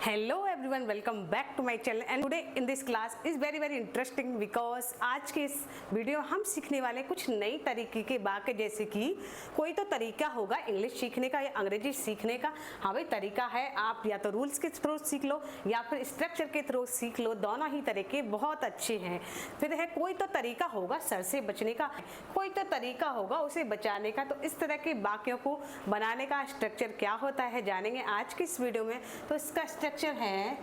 Hello everyone, welcome back to my channel and today in this class is very interesting because आज के इस video हम सीखने वाले कुछ नई तरीके के वाक्य, जैसे कि कोई तो तरीका होगा इंग्लिश सीखने का या अंग्रेजी सीखने का। हाँ भाई, तरीका है, आप या तो रूल्स के थ्रू सीख लो या फिर स्ट्रक्चर के थ्रू सीख लो, दोनों ही तरीके बहुत अच्छे हैं। फिर है कोई तो तरीका होगा सर से बचने का, कोई तो तरीका होगा उसे बचाने का। तो इस तरह के वाक्यों को बनाने का स्ट्रक्चर क्या होता है जानेंगे आज की इस वीडियो में। तो इसका स्ट्रक्चर है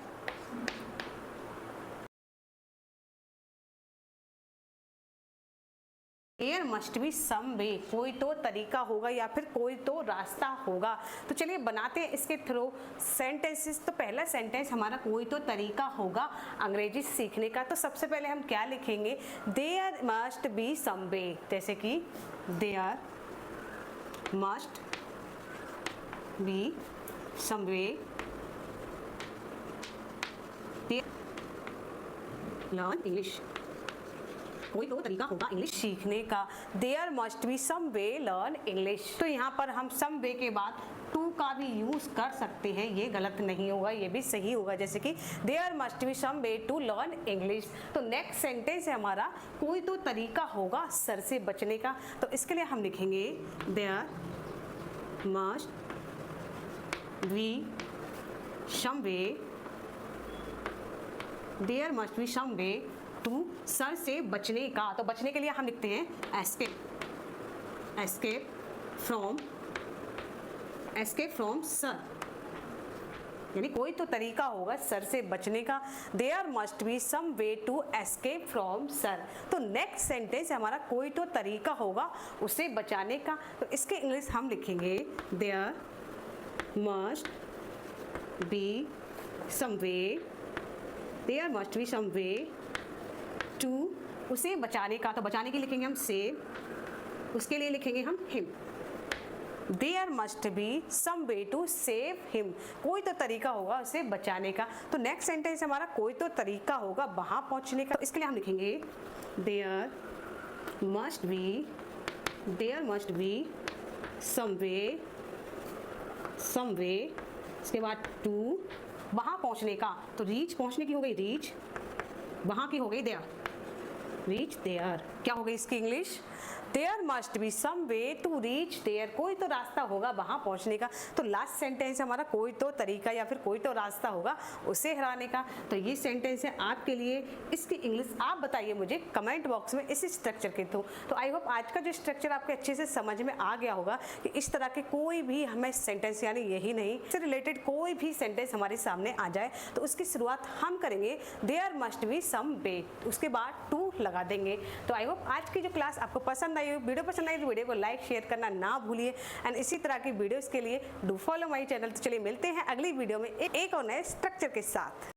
There must be some way, कोई तो तरीका होगा या फिर कोई तो रास्ता होगा। तो चलिए बनाते हैं इसके थ्रू सेंटेंसेस। तो पहला सेंटेंस हमारा कोई तो तरीका होगा अंग्रेजी सीखने का। तो सबसे पहले हम क्या लिखेंगे, There must be some way, जैसे कि There must be some way learn English, कोई तो तरीका होगा इंग्लिश सीखने का। There must be some way learn English। तो यहाँ पर हम some way के बाद to का भी यूज कर सकते हैं, ये गलत नहीं होगा, ये भी सही होगा, जैसे कि There must be some way to learn English। तो नेक्स्ट सेंटेंस है हमारा कोई तो तरीका होगा सर से बचने का। तो इसके लिए हम लिखेंगे There must be some way, There must be some way to sir से बचने का। तो बचने के लिए हम लिखते हैं escape from सर, यानी कोई तो तरीका होगा सर से बचने का। There must be some way to escape from sir. तो नेक्स्ट सेंटेंस हमारा कोई तो तरीका होगा उसे बचाने का। तो इसके इंग्लिश हम लिखेंगे There must be some way, There must be some way to उसे बचाने का। तो बचाने के लिखेंगे हम save, उसके लिए लिखेंगे हम him। There must be some way to save him, कोई तो तरीका होगा उसे बचाने का। तो नेक्स्ट सेंटेंस हमारा कोई तो तरीका होगा वहां पहुंचने का। तो इसके लिए हम लिखेंगे There must be some way, इसके बाद to वहां पहुंचने का। तो रीच पहुंचने की हो गई रीच, वहां की हो गई there, reach there। क्या हो गई इसकी English, There must be some way to reach there, कोई तो रास्ता होगा वहां पहुंचने का। तो लास्ट सेंटेंस हमारा कोई तो तरीका या फिर कोई तो रास्ता होगा उसे हराने का। तो ये सेंटेंस है आपके लिए, इसकी इंग्लिश आप बताइए मुझे कमेंट बॉक्स में इस स्ट्रक्चर के थ्रू। तो आई होप आज का जो स्ट्रक्चर आपके अच्छे से समझ में आ गया होगा कि इस तरह के कोई भी हमें सेंटेंस, यानी यही नहीं, इससे रिलेटेड कोई भी सेंटेंस हमारे सामने आ जाए तो उसकी शुरुआत हम करेंगे There must be some way, उसके बाद to लगा देंगे। तो आई होप आज की जो क्लास आपको पसंद आई, वीडियो पसंद आई तो वीडियो को लाइक शेयर करना ना भूलिए एंड इसी तरह की वीडियोस के लिए डू फॉलो माय चैनल। तो चलिए मिलते हैं अगली वीडियो में एक और नए स्ट्रक्चर के साथ।